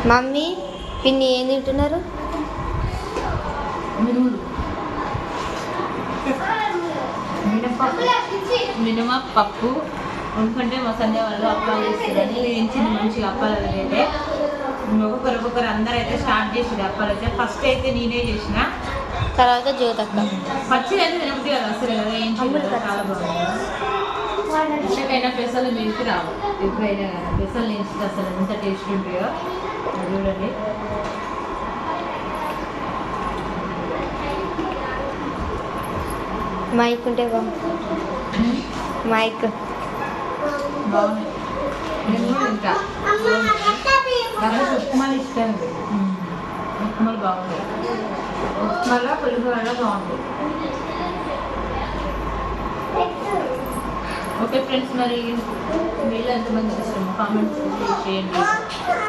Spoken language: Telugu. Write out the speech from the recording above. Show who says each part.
Speaker 1: మమ్మీ పిన్ని ఏం తింటున్నారు?
Speaker 2: మినపప్పు ఎందుకంటే మా సంధ్య వాళ్ళు అప్పాలు చేస్తారని వేయించింది మంచిగా అప్పాలు అయితే ఒక్కొక్కరు అందరూ అయితే స్టార్ట్ చేసింది అప్పాలు అయితే. ఫస్ట్ అయితే నేనే చేసిన,
Speaker 1: తర్వాత జ్యోతక్క.
Speaker 2: పచ్చిది అయితే తినబుద్ధి కదా అసలు కదా, వేయించింది చాలా బాగుంది. ఎక్కడికైనా పెసలు మిల్కి రావు ఎప్పుడైనా కదా, పెసలు వేయించింది అసలు ఎంత టేస్ట్ ఉంటాయో చూడండి.
Speaker 1: మైక్ ఉంటే మైక్
Speaker 2: బాగున్నాయి. నేను కూడా ఇంకా ఉప్మాలు ఇష్టం, ఉప్మాలు బాగుంటాయి. ఉప్మాలో పులిహోరలో బాగుంటాయి. ఓకే ఫ్రెండ్స్, మరి వీళ్ళు ఎంతమంది ఇష్టం కామెంట్స్ చేయండి.